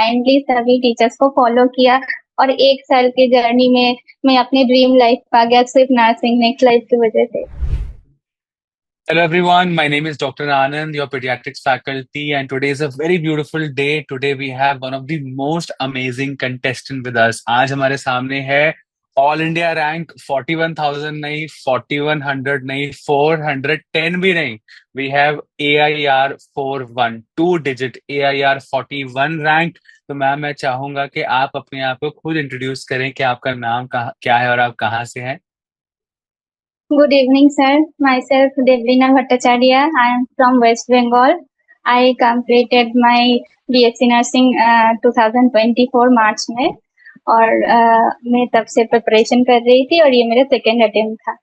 Blindly सभी teachers को follow किया और 1 साल की जर्नी में मैं अपनी ड्रीम लाइफ पा गया सिर्फ नर्सिंग नेक्स्ट लाइफ की वजह से। Hello everyone, my name is Dr. Anand, your pediatrics faculty, and today is a very beautiful day. Today we have one of the most amazing contestant with us. आज हमारे सामने है all India rank 41,000 नहीं, 4100 नहीं, 410 भी नहीं. We have AIR 41, 2 digit AIR 41 rank. तो ma'am मैं चाहूंगा कि आप अपने आप को खुद इंट्रोड्यूस करें कि आपका नाम क्या है और आप कहाँ से हैं. Good evening, sir. Myself, Devlina Bhattacharya. I am from West Bengal. I completed my BSc Nursing 2024 मार्च में और मैं तब से प्रिपरेशन कर रही थी और ये मेरा सेकेंड अटेम्प्ट था।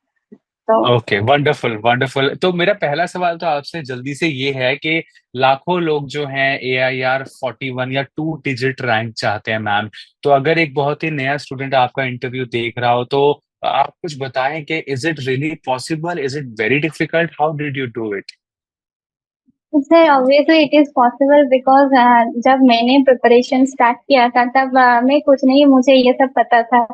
तो ओके, वंडरफुल वंडरफुल. तो मेरा पहला सवाल तो आपसे जल्दी से ये है कि लाखों लोग जो हैं AIR 41 या 2 digit रैंक चाहते हैं मैम. तो अगर एक बहुत ही नया स्टूडेंट आपका इंटरव्यू देख रहा हो तो आप कुछ बताएं कि is it really possible, is it very difficult, how did you do it. Sir obviously it is possible because जब मैंने प्रिपरेशन स्टार्ट किया था तब मैं कुछ नहीं मुझे ये सब पता था।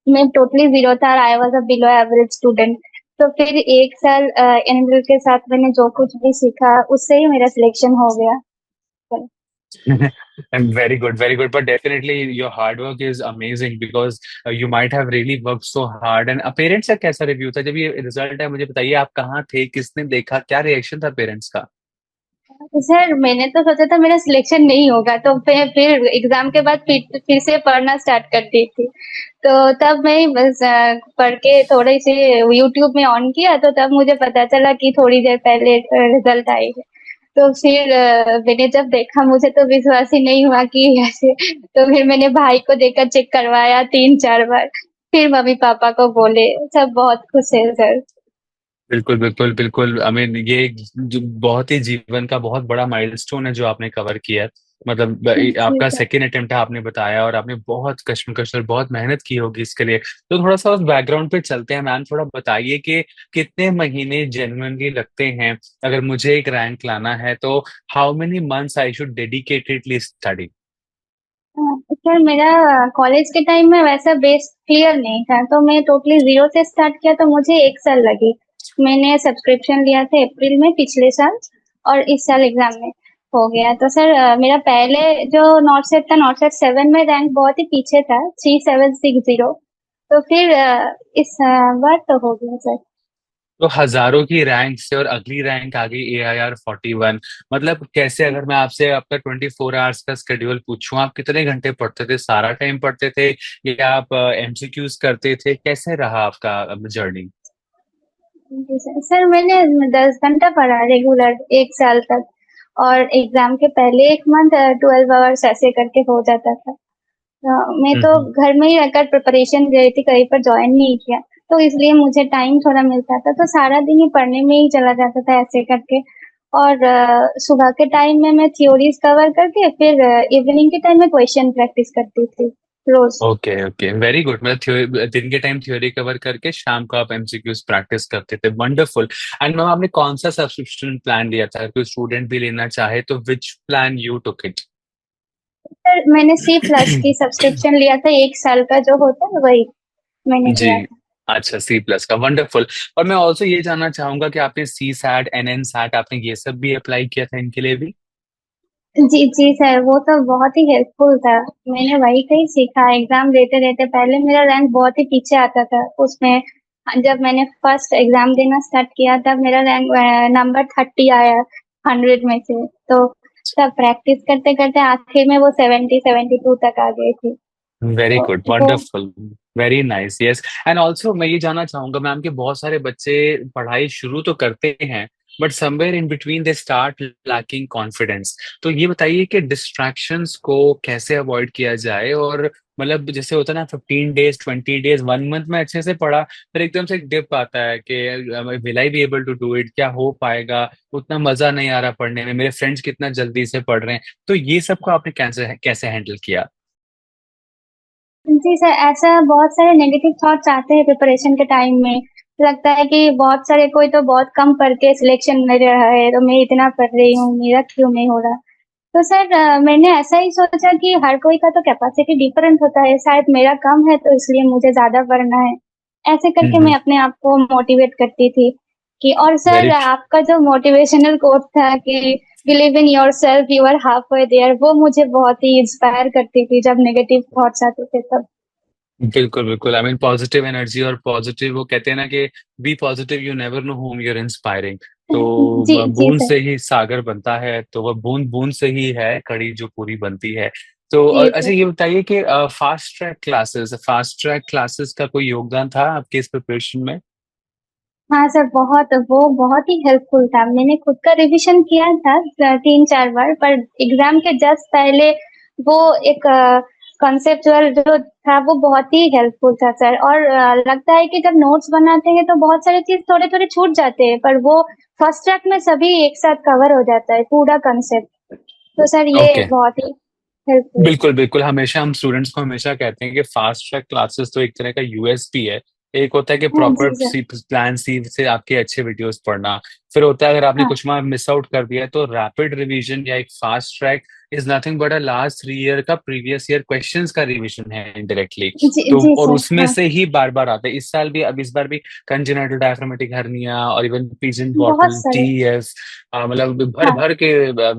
मैं टोटली जीरो था, I was a below average student. तो फिर 1 साल एनएमएल के साथ मैंने जो कुछ भी सीखा उससे ही मेरा सिलेक्शन हो गया। And very good, very good. But definitely your hard work is amazing because you might have really worked so hard. And parents का कैसा रिव्यू था जब ये रिजल्ट है, मुझे बताइए आप कहाँ थे, किसने देखा, क्या रिएक्शन था पेरेंट्स का. सर मैंने तो सोचा था मेरा सिलेक्शन नहीं होगा तो फिर एग्जाम के बाद फिर से पढ़ना स्टार्ट कर दी थी। तो तब मैं बस पढ़ के थोड़े से यूट्यूब में ऑन किया तो तब मुझे पता चला कि थोड़ी देर पहले रिजल्ट आई है। तो फिर मैंने जब देखा मुझे तो विश्वास ही नहीं हुआ कि ऐसे। तो फिर मैंने भाई को देकर चेक करवाया 3-4 बार। फिर मम्मी पापा को बोले। सब बहुत खुश है सर। बिल्कुल बिल्कुल बिल्कुल. आई मीन ये जो बहुत ही जीवन का बहुत बड़ा माइलस्टोन है जो आपने कवर किया है. मतलब जी आपका सर। सेकेंड अटेम्प्ट है, आपने बताया, और आपने बहुत कश्मकश और बहुत मेहनत की होगी इसके लिए. तो थोड़ा सा उस बैकग्राउंड पे चलते हैं मैम. थोड़ा बताइए कि कितने महीने जेन्युइनली लगते हैं अगर मुझे एक रैंक लाना है तो how many months I should dedicatedly study. Sir मेरा कॉलेज के टाइम में वैसा बेस क्लियर नहीं था तो मैं टोटली जीरो से स्टार्ट किया तो मुझे 1 साल लगी। मैंने सब्सक्रिप्शन लिया था अप्रैल में पिछले साल और इस साल एग्जाम में हो गया। तो सर मेरा पहले जो नॉट सेट था नॉट सेट 7 में रैंक बहुत ही पीछे था 3760। तो फिर इस बार तो हो गया सर। तो हजारों की रैंक से और अगली रैंक आ गई AIR 41. मतलब कैसे, अगर मैं आपसे आपका 24 आवर्स का शेड्यूल पूछूं, आप कितने घंटे पढ़ते थे, सारा टाइम पढ़ते थे या आप MCQs करते थे, कैसे रहा आपका जर्नी. जी सर। सर मैंने 10 घंटा पढ़ा रेगुलर 1 साल तक और एग्जाम के पहले एक मंथ 12 आवर्स ऐसे करके हो जाता था। मैं तो हम्म. घर में ही रहकर प्रिपरेशन दे रही थी, कहीं पर ज्वाइन नहीं किया। तो इसलिए मुझे टाइम थोड़ा मिलता था तो सारा दिन ही पढ़ने में ही चला जाता था ऐसे करके। और सुबह के टाइम में मैं थ्योरीज कवर करके फिर इवनिंग के टाइम में क्वेश्चन प्रैक्टिस करती थी रोज। Okay okay, very good. मतलब दिन के टाइम थ्योरी कवर करके शाम को आप MCQs प्रैक्टिस करते थे. वंडरफुल. एंड मैम आपने कौन सा सब्सक्रिप्शन प्लान लिया था, कोई स्टूडेंट भी लेना चाहे तो विच प्लान यू टुक इट. फिर मैंने C+ की सब्सक्रिप्शन लिया था 1 साल का जो होता है वही मैंने जी. लिया था। अच्छा, C+ का, वंडरफुल. और मैं ऑल्सो ये जानना चाहूंगा कि आपने CSAT NN SAT आपने ये सब भी अप्लाई किया था इनके लिए भी. जी जी सर वो तो बहुत ही हेल्पफुल था। मैंने वही से ही सीखा एग्जाम देते देते पहले मेरा रैंक बहुत ही पीछे आता था उसमें। जब मैंने फर्स्ट एग्जाम देना स्टार्ट किया तब मेरा रैंक नंबर 30 आया 100 में से। तो तब प्रैक्टिस करते करते आखिर में वो 70-72 तक आ गई थी। वेरी तो गुड, वो wonderful. Very nice, yes. And also मैं ये जानना चाहूंगा मैम कि बहुत सारे बच्चे पढ़ाई शुरू तो करते हैं but somewhere in between they start lacking confidence. तो ये बताइए कि डिस्ट्रैक्शंस को कैसे अवॉइड किया जाए. और मतलब जैसे होता है ना, 15 डेज, 20 डेज, 1 मंथ में अच्छे से पढ़ा, फिर एकदम से एक डिप आता है कि will I be able to do it, क्या हो पाएगा, उतना मजा नहीं आ रहा पढ़ने में, मेरे फ्रेंड्स कितना जल्दी से पढ़ रहे हैं. तो ये सब को आपने कैसे कैसे हैंडल किया. जी सर ऐसा बहुत सारे नेगेटिव थॉट्स आते हैं प्रिपरेशन के टाइम में। लगता है कि बहुत सारे कोई तो बहुत कम पढ़ के सिलेक्शन मिल रहा है तो मैं इतना पढ़ रही हूँ मेरा क्यों नहीं हो रहा। तो सर मैंने ऐसा ही सोचा कि हर कोई का तो कैपेसिटी डिफरेंट होता है, शायद मेरा कम है तो इसलिए मुझे ज़्यादा पढ़ना है। ऐसे करके मैं हम्म। अपने आप को मोटिवेट करती थी कि और सर वेरी आपका जो मोटिवेशनल कोट था कि believe in yourself you are half way there, वो मुझे बहुत ही इंस्पायर करती थी जब नेगेटिव थॉट्स आते थे तब। बिल्कुल बिल्कुल, आई मीन पॉजिटिव एनर्जी और पॉजिटिव, वो कहते हैं ना कि be positive, you never know whom you're inspiring. तो जी जी बूंद सर। से ही सागर बनता है, तो वह बूंद बूंद से ही है कड़ी जो पूरी बनती है। तो जी अच्छा सर। ये बताइए कि फास्ट ट्रैक क्लासेस का कोई योगदान था आपके इस प्रिपरेशन में? हाँ सर, बहुत वो बहुत ही हेल्पफुल था। मैंने खुद का रिवीजन किया था 3-4 बार, पर एग्जाम के जस्ट पहले वो एक कॉन्सेप्चुअल जो था वो बहुत ही हेल्पफुल था सर। और लगता है कि जब नोट्स बनाते हैं तो बहुत सारे चीज थोड़े थोड़े छूट जाते हैं, पर वो फर्स्ट ट्रैक में सभी एक साथ कवर हो जाता है पूरा कंसेप्ट। तो सर ये ओके। बहुत ही हेल्पफुल है। बिल्कुल बिल्कुल, हमेशा हम स्टूडेंट्स को हमेशा कहते हैं कि फास्ट ट्रैक क्लासेस तो एक तरह का यूएसपी है। एक होता है कि हाँ प्रॉपर जी सर। सी प्लान सी से आपके अच्छे वीडियोस पढ़ना। फिर होता है अगर आपने हाँ कुछ मार्क मिस आउट कर दिया है, तो रैपिड रिवीजन या एक fast track is nothing but a last 3 year का प्रीवियस ईयर क्वेश्चंस का रिवीजन है इनडायरेक्टली। जी तो जी और सर। उसमें हाँ, से ही बार बार आते हैं, इस साल भी, अब इस बार भी कंजेनिटल डायफ्रामेटिक हर्निया और इवन पिजन बहुत बॉटल सारे। टीएफ, मतलब भर हाँ भर के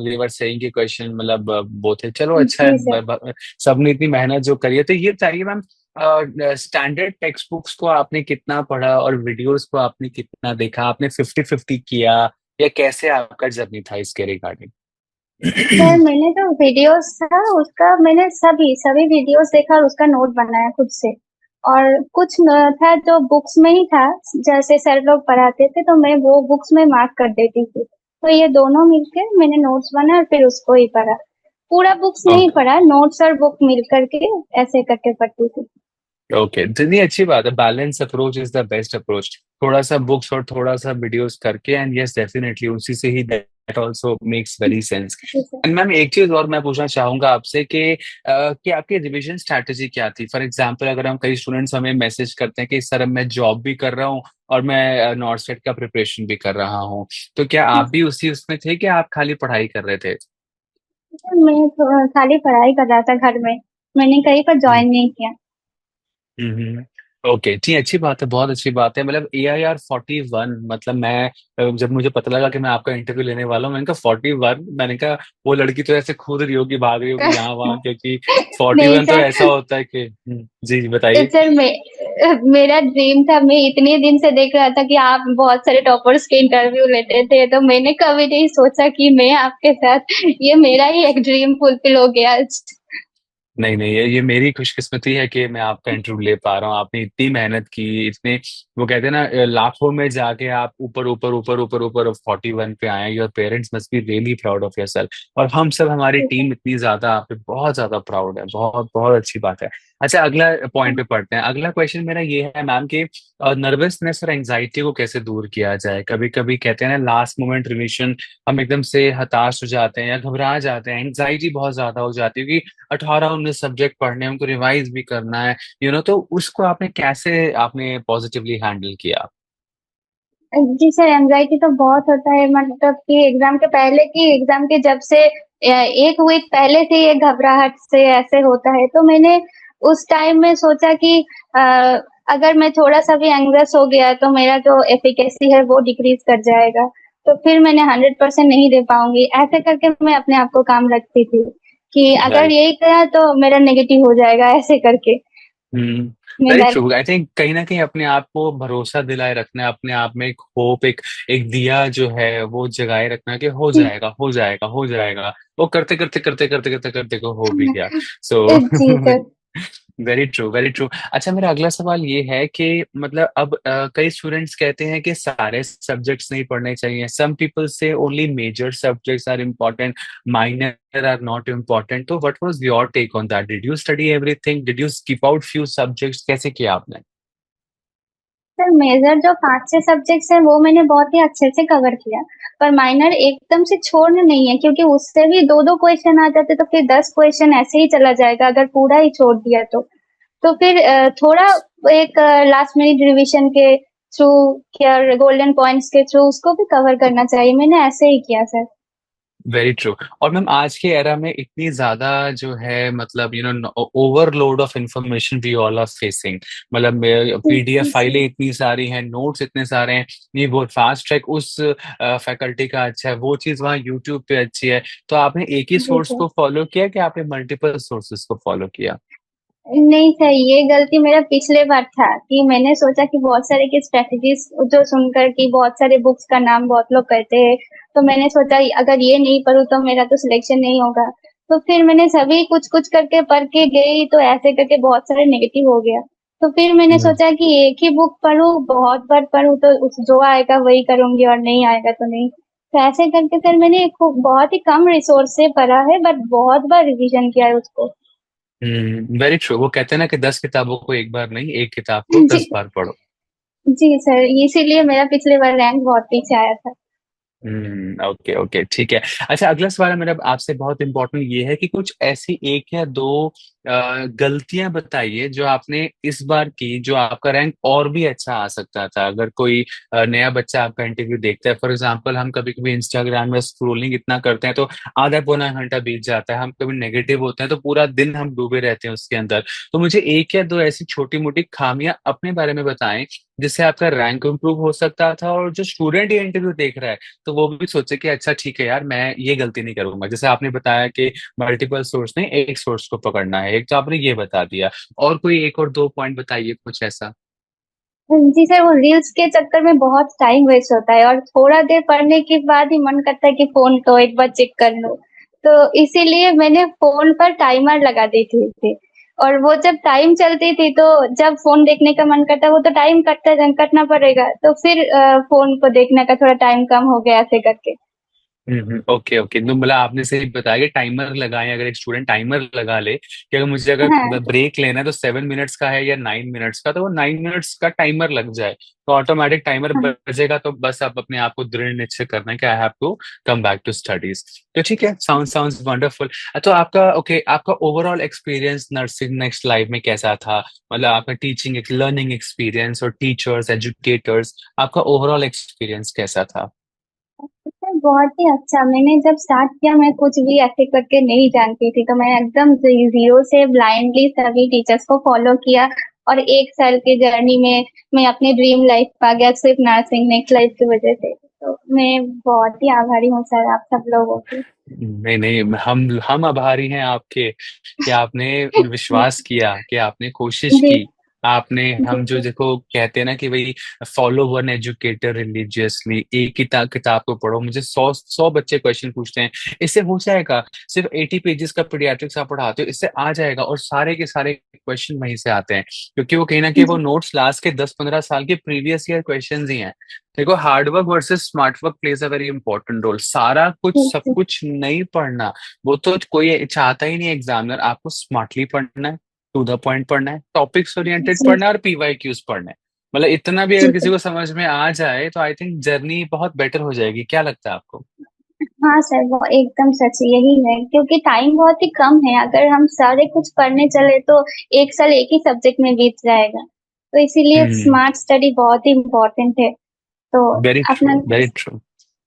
लीवर सेइंग के क्वेश्चन, मतलब वो थे। चलो अच्छा जी सर। है, सबने इतनी मेहनत जो करी है। तो ये बताइए मैम, स्टैंडर्ड टेक्स्ट बुक्स को आपने कितना पढ़ा और वीडियोस को आपने कितना देखा? आपने 50-50 किया या कैसे आपका जर्नी था इसके रिगार्डिंग? सर मैंने जो वीडियोस था उसका मैंने सभी सभी वीडियोस देखा और उसका नोट बनाया खुद से। और कुछ था जो बुक्स में ही था, जैसे सर लोग पढ़ाते थे तो मैं वो बुक्स में मार्क कर देती थी। तो ये दोनों मिलके मैंने नोट्स बनाया और फिर उसको ही पढ़ा। पूरा बुक्स नहीं ओके पढ़ा, नोट्स और बुक मिल करके ऐसे करके पढ़ती थी। ओके, जितनी अच्छी बात है, balance approach is the best approach. थोड़ा सा बुक्स और थोड़ा सा वीडियोस करके, एंड यस डेफिनेटली उसी से ही that also makes very sense. जी सर। एंड मैम एक चीज और मैं पूछना चाहूंगा आपसे कि आपकी रिवीजन स्ट्रैटेजी क्या थी? फॉर एग्जांपल अगर हम, कई स्टूडेंट्स हमें मैसेज करते हैं कि सर अब मैं जॉब भी कर रहा हूँ और मैं नॉर्थ सेट का प्रिपरेशन भी कर रहा हूँ, तो क्या हाँ आप भी उसी उसमें थे कि आप खाली पढ़ाई कर रहे थे? सर, मैं खाली पढ़ाई कर रहा था घर में। मैंने कहीं पर ज्वाइन नहीं किया। हम्म। ओके जी, अच्छी बात है, बहुत अच्छी बात है। मतलब AIR 41, मतलब मैं जब मुझे पता लगा कि मैं आपका इंटरव्यू लेने वाला हूँ, मैंने कहा 41, मैंने कहा वो लड़की तो ऐसे कूद रही होगी, भाग रही होगी यहाँ वहां, क्योंकि फोर्टी नहीं वन तो सर। ऐसा होता है कि जी जी, बताइए। सर मेरा ड्रीम था, मैं इतने दिन से देख रहा था कि आप बहुत सारे टॉपर्स के इंटरव्यू लेते थे, तो मैंने कभी नहीं सोचा कि मैं आपके साथ, ये मेरा ही एक ड्रीम फुलफिल हो गया आज। नहीं नहीं, ये मेरी खुशकिस्मती है कि मैं आपका इंटरव्यू ले पा रहा हूँ। आपने इतनी मेहनत की, इतने, वो कहते हैं ना, लाखों में जाके आप ऊपर ऊपर ऊपर ऊपर ऊपर 41 पे आए। Your parents must be really proud of your self, और हम सब, हमारी ठीक है। टीम इतनी ज्यादा आप पे बहुत ज्यादा प्राउड है। बहुत बहुत अच्छी बात है। अच्छा, अगला पॉइंट पे पढ़ते हैं। अगला क्वेश्चन मेरा ये है मैम कि नर्वसनेस और एंजाइटी को कैसे दूर किया जाए? कभी कभी कहते हैं ना, लास्ट मोमेंट रिविजन, हम एकदम से हताश हो जाते हैं या घबरा जाते हैं, एंजाइटी बहुत ज्यादा हो जाती है कि 18-19 सब्जेक्ट पढ़ने हैं, उनको रिवाइज भी करना है, तो उसको आपने कैसे, आपने पॉजिटिवली हैंडल किया? जी सर, एंजाइटी तो बहुत होता है, मतलब कि एग्जाम के पहले की एग्जाम के जब से एक वीक पहले से ये घबराहट से ऐसे होता है। तो मैंने उस टाइम में सोचा कि अ, अगर मैं थोड़ा सा भी एंग्जियस हो गया तो मेरा जो एफिकेसी है वो डिक्रीज कर जाएगा, तो फिर मैंने 100% नहीं दे पाऊंगी। ऐसे करके मैं अपने आप को काम रखती थी कि अगर राइट। यही गया तो मेरा नेगेटिव हो जाएगा, ऐसे करके हम्म। मैं वेरी डर। ट्रू। आई थिंक कहीं ना कहीं अपने आप को भरोसा दिलाए रखना, अपने आप में एक होप, एक एक दिया जो है वो जगाए रखना कि हो जाएगा हो जाएगा हो जाएगा। वो करते करते करते करते करते करते को हो भी गया। सो जी sir. Very true, very true. अच्छा, मेरा अगला सवाल ये है कि मतलब अब कई स्टूडेंट्स कहते हैं कि सारे सब्जेक्ट्स नहीं पढ़ने चाहिए। Some people say only major subjects are important, minor are not important. तो what was your take on that? Did you study everything? Did you skip out few subjects? कैसे किया आपने? सर मेजर जो 5-6 subjects हैं वो मैंने बहुत ही अच्छे से कवर किया, पर माइनर एकदम से छोड़ना नहीं है, क्योंकि उससे भी 2-2 क्वेश्चन आ जाते तो फिर 10 क्वेश्चन ऐसे ही चला जाएगा अगर पूरा ही छोड़ दिया तो। तो फिर थोड़ा एक लास्ट मिनट रिवीजन के थ्रू या गोल्डन पॉइंट्स के थ्रू उसको भी कवर करना चाहिए। मैंने ऐसे ही किया सर। Very true. और मैम आज के एरा में इतनी ज्यादा जो है मतलब overload of information we all are facing. मतलब जी पीडीएफ जी फाइलें इतनी सारी हैं, नोट्स इतने सारे हैं। ये वो फास्ट ट्रैक उस फैकल्टी का अच्छा है, वो चीज वहाँ यूट्यूब पे अच्छी है। तो आपने एक ही जी सोर्स सर। को फॉलो किया कि आपने मल्टीपल सोर्सेज को फॉलो किया? नहीं सर, ये गलती मेरा पिछले बार था कि मैंने सोचा कि बहुत सारे की स्ट्रेटजीज जो सुनकर कि बहुत सारे बुक्स का नाम बहुत लोग कहते हैं, तो मैंने सोचा अगर ये नहीं पढूं तो मेरा तो सिलेक्शन नहीं होगा। तो फिर मैंने सभी कुछ कुछ करके पढ़ के गई, तो ऐसे करके बहुत सारे नेगेटिव हो गया। तो फिर मैंने हम्म। सोचा कि एक ही बुक पढूं, बहुत बार पढूं तो उस जो आएगा वही करूंगी और नहीं आएगा तो नहीं। तो ऐसे करके फिर मैंने खूब बहुत ही कम रिसोर्स से पढ़ा है, बट बहुत बार रिवीजन किया है उसको। Very true. वो कहते हैं ना कि 10 किताबों को एक बार नहीं, एक किताब को जी 10 बार पढ़ो। जी सर, इसीलिए मेरा पिछले बार रैंक बहुत पीछे आया था। ओके ओके, ठीक है। अच्छा, अगला सवाल मेरा आपसे बहुत इंपॉर्टेंट ये है कि कुछ ऐसी एक या दो गलतियां बताइए जो आपने इस बार की, जो आपका रैंक और भी अच्छा आ सकता था। अगर कोई नया बच्चा आपका इंटरव्यू देखता है, फॉर एग्जांपल हम कभी कभी इंस्टाग्राम में स्क्रोलिंग इतना करते हैं तो आधा पौना घंटा बीत जाता है, हम कभी नेगेटिव होते हैं तो पूरा दिन हम डूबे रहते हैं उसके अंदर। तो मुझे एक या दो ऐसी छोटी मोटी खामियां अपने बारे में बताएं जिससे आपका रैंक इंप्रूव हो सकता था, और जो स्टूडेंट ये इंटरव्यू देख रहा है तो वो भी सोचे कि अच्छा ठीक है यार, मैं ये गलती नहीं करूंगा। जैसे आपने बताया कि मल्टीपल सोर्स नहीं, एक सोर्स को पकड़ना है, एक तो आपने ये बता दिया। और कोई एक और दो पॉइंट बताइए कुछ ऐसा। जी सर, वो रील्स के चक्कर में बहुत टाइम वेस्ट होता है और थोड़ा देर पढ़ने के बाद ही मन करता है कि फ़ोन तो एक बार चेक कर लूँ। तो इसीलिए मैंने फ़ोन पर टाइमर लगा दी थी। और वो जब टाइम चलती थी तो जब फ़ोन देखने का मन करता है, वो तो टाइम कटना पड़ेगा। तो फिर फ़ोन को देखने का थोड़ा टाइम कम हो गया ऐसे करके। ओके ओके, तो मतलब आपने सही बताया कि टाइमर लगाएं। अगर एक स्टूडेंट टाइमर लगा ले कि अगर मुझे अगर हाँ, ब्रेक लेना है तो 7 मिनट्स का है या 9 मिनट्स का, तो वो 9 मिनट्स का टाइमर लग जाए तो ऑटोमेटिक टाइमर हाँ। बजेगा। तो बस आप अपने आप को दृढ़ निश्चय करना है कि I have to come back to studies. तो ठीक है, साउंड्स वंडरफुल। तो आपका ओके, आपका overall experience nursing next life में कैसा था? मतलब आपका टीचिंग एक लर्निंग एक्सपीरियंस और टीचर्स एजुकेटर्स, आपका ओवरऑल एक्सपीरियंस कैसा था? सर बहुत ही अच्छा। मैंने जब स्टार्ट किया मैं कुछ भी ऐसे करके नहीं जानती थी, तो मैंने एकदम जीरो से ब्लाइंडली सभी टीचर्स को फॉलो किया। और 1 साल की जर्नी में मैं अपनी ड्रीम लाइफ पा गया सिर्फ नर्सिंग नेक्स्ट लाइफ की वजह से। तो मैं बहुत ही आभारी हूँ सर आप सब लोगों की। नहीं नहीं, हम आभारी हैं आपके कि आपने विश्वास किया, कि आपने कोशिश जी की। आपने, जी हम जो जी देखो कहते हैं ना कि भाई फॉलो वन एजुकेटर रिलीजियसली, एक किताब किताब को पढ़ो। मुझे 100 बच्चे क्वेश्चन पूछते हैं, इससे हो जाएगा? सिर्फ 80 पेजेस का पीडियाट्रिक्स आप पढ़ाते हो, इससे आ जाएगा? और सारे के सारे क्वेश्चन वहीं से आते हैं, क्योंकि वो कहीं ना कहीं वो जी नोट्स लास्ट के 10-15 साल के प्रीवियस ईयर क्वेश्चन ही हैं। देखो, hard work versus smart work plays a very important role. सारा कुछ जी सब जी कुछ नहीं पढ़ना, वो तो कोई चाहता ही नहीं एग्जामिनर। आपको स्मार्टली पढ़ना है, टू द पॉइंट पढ़ना है, टॉपिक्स ओरिएंटेड जी पढ़ना है और पीवाईक्यूज पढ़ना है। मतलब इतना भी अगर जी किसी जी। को समझ में आ जाए तो आई थिंक जर्नी बहुत बेटर हो जाएगी। क्या लगता है आपको? हाँ सर, वो एकदम सच यही है, क्योंकि टाइम बहुत ही कम है। अगर हम सारे कुछ पढ़ने चले तो 1 साल एक ही सब्जेक्ट में बीत जाएगा। तो इसीलिए हम्म। स्मार्ट स्टडी बहुत ही इम्पोर्टेंट है। तो वेरी ट्रू, अपना। Very true,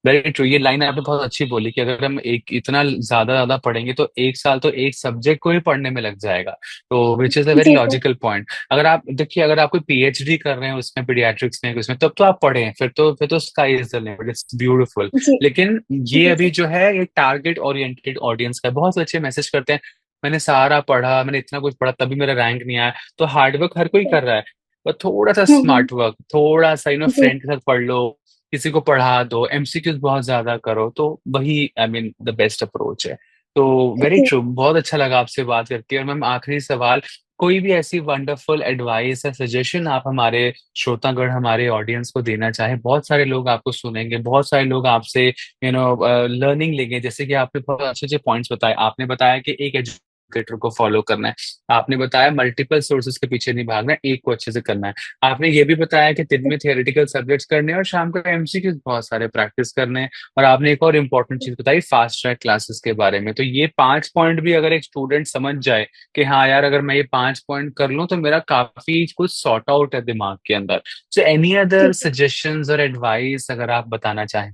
very true. ये लाइन आपने बहुत अच्छी बोली कि अगर हम एक इतना ज्यादा ज्यादा पढ़ेंगे तो 1 साल तो एक सब्जेक्ट को ही पढ़ने में लग जाएगा। तो विच इज अ वेरी जी सर। Logical point. अगर आप देखिए, अगर आप कोई पीएचडी कर रहे हैं उसमें, पीडियाट्रिक्स में उसमें, तब तो आप पढ़ें, फिर तो sky is the limit, it's beautiful. जी लेकिन ये जी अभी सर। जो है ये टारगेट ओरिएंटेड ऑडियंस का है। बहुत अच्छे मैसेज करते हैं, मैंने सारा पढ़ा, मैंने इतना कुछ पढ़ा तभी मेरा रैंक नहीं आया। तो हार्ड वर्क हर कोई कर रहा है, पर थोड़ा सा हम्म। स्मार्ट वर्क, थोड़ा सा जी फ्रेंड के साथ पढ़ लो, किसी को पढ़ा दो, एमसीक्यूज बहुत ज्यादा करो, तो वही I mean the best approach है। तो वेरी जी ट्रू, बहुत अच्छा लगा आपसे बात करके। और मैम आखिरी सवाल, कोई भी ऐसी वंडरफुल एडवाइस या सजेशन आप हमारे श्रोतागण, हमारे ऑडियंस को देना चाहें? बहुत सारे लोग आपको सुनेंगे, बहुत सारे लोग आपसे लर्निंग लेंगे। जैसे कि आपने बहुत अच्छे अच्छे पॉइंट्स बताए। आपने बताया कि एक एजुकेटर को फॉलो करना है, आपने बताया मल्टीपल सोर्सेज के पीछे नहीं भागना है, एक को अच्छे से करना है। आपने ये भी बताया कि दिन में थियोरेटिकल सब्जेक्ट्स करने हैं और शाम को एमसीक्यूज बहुत सारे प्रैक्टिस करने हैं। और आपने एक और इम्पोर्टेंट चीज बताई फास्ट ट्रैक क्लासेस के बारे में। तो ये 5 पॉइंट भी अगर एक स्टूडेंट समझ जाए कि हाँ यार, अगर मैं ये 5 पॉइंट कर लूँ तो मेरा काफी कुछ सॉर्ट आउट है दिमाग के अंदर। सो एनी जी अदर सर। सजेशंस और एडवाइस अगर आप बताना चाहें?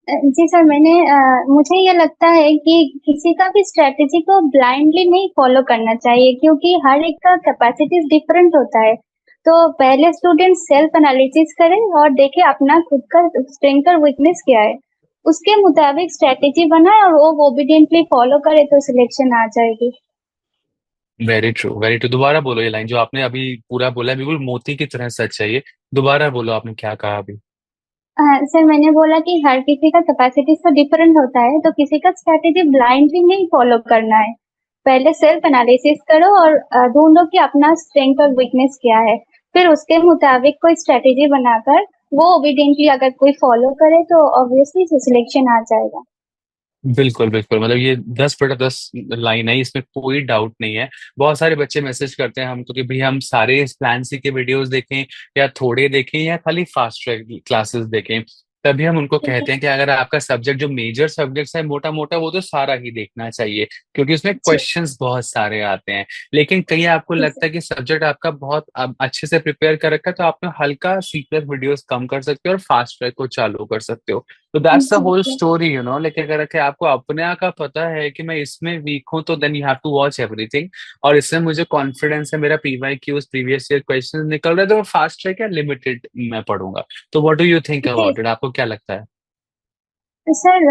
जी सर, मुझे ये लगता है कि किसी का भी स्ट्रैटेजी को ब्लाइंडली नहीं फॉलो करना चाहिए, क्योंकि हर एक का कैपेसिटीज डिफरेंट होता है। तो पहले स्टूडेंट सेल्फ एनालिसिस करे और देखे अपना खुद का स्ट्रेंथ और वीकनेस क्या है, उसके मुताबिक स्ट्रैटेजी बनाए और वो ओबिडियंटली फॉलो करे तो सिलेक्शन आ जाएगी। Very true, very true. दोबारा बोलो ये लाइन जो आपने अभी पूरा बोला है, बिल्कुल मोती की तरह सच है ये। दोबारा बोलो, आपने क्या कहा अभी? सर, मैंने बोला कि हर किसी का कैपेसिटीज तो डिफरेंट होता है, तो किसी का स्ट्रैटेजी ब्लाइंडली नहीं फॉलो करना है। पहले सेल्फ एनालिसिस करो और ढूंढो कि अपना स्ट्रेंथ और वीकनेस क्या है। फिर उसके मुताबिक कोई स्ट्रैटेजी बनाकर वो ओबिडियंटली अगर कोई फॉलो करे तो ऑब्वियसली सिलेक्शन आ जाएगा। बिल्कुल बिल्कुल, मतलब ये 10/10 लाइन है, इसमें कोई डाउट नहीं है। बहुत सारे बच्चे मैसेज करते हैं हमको कि भाई हम सारे इस प्लान सी के वीडियोस देखें या थोड़े देखें या खाली फास्ट ट्रैक क्लासेस देखें। तभी हम उनको ठीक है। कहते हैं कि अगर आपका सब्जेक्ट जो मेजर सब्जेक्ट्स है मोटा मोटा, वो तो सारा ही देखना चाहिए, क्योंकि उसमें जी। क्वेश्चंस बहुत सारे आते हैं। लेकिन कहीं आपको जी लगता सर। है कि सब्जेक्ट आपका बहुत अच्छे से प्रिपेयर कर रखा है, तो आप में हल्का सीक्वेंस वीडियोस कम कर सकते हो और फास्ट ट्रैक को चालू कर सकते हो। तो दैट्स द जी होल सर। स्टोरी, लेकिन अगर कि आपको अपने आप का पता है कि मैं इसमें वीक हूं, तो then you have to watch everything. और इससे मुझे कॉन्फिडेंस है, मेरा पीवाईक्यूज प्रीवियस ईयर क्वेश्चन निकल रहे हैं, तो मैं फास्ट ट्रैक या लिमिटेड मैं पढ़ूंगा। तो व्हाट डू यू थिंक जी अबाउट इट? आपको क्या लगता है? सर,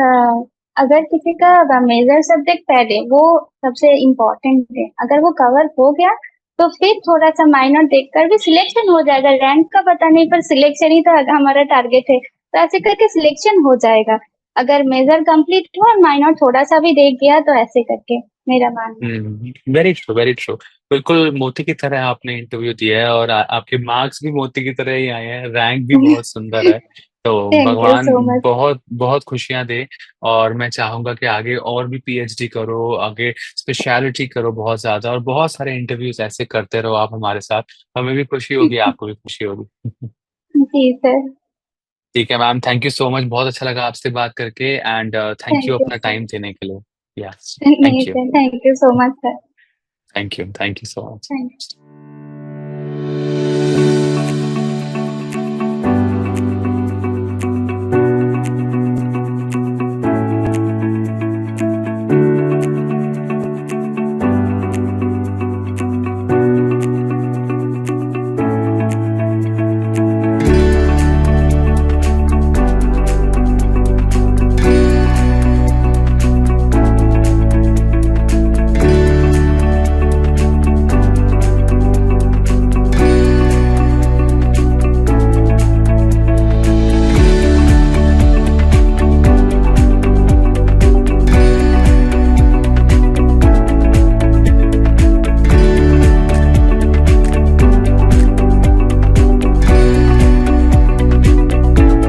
अगर किसी का मेजर सब्जेक्ट पहले वो सबसे इम्पोर्टेंट है, अगर वो कवर हो गया तो फिर थोड़ा सा माइनर देखकर भी सिलेक्शन हो जाएगा। रैंक का पता नहीं, पर सिलेक्शन ही तो हमारा टारगेट है, तो ऐसे करके सिलेक्शन हो जाएगा। अगर मेजर कंप्लीट हुआ और माइनर थोड़ा सा भी देख गया तो ऐसे करके मेरा मानना है। Very true, very true. बिल्कुल मोती की तरह आपने इंटरव्यू दिया है, और आपके मार्क्स भी मोती की तरह ही आए हैं, रैंक भी बहुत सुंदर है। तो थैंक यू भगवान सो मच। बहुत बहुत खुशियां दे। और मैं चाहूंगा कि आगे और भी पीएचडी करो, आगे स्पेशलिटी करो बहुत ज्यादा, और बहुत सारे इंटरव्यूज ऐसे करते रहो आप हमारे साथ। हमें भी खुशी होगी, आपको भी खुशी होगी। जी सर। ठीक है ma'am, thank you so much, बहुत अच्छा लगा आपसे बात करके, and thank you thank you अपना सर। टाइम देने के लिए। यस, नहीं thank you. Sir, thank you so much sir. Thank you so much. Thank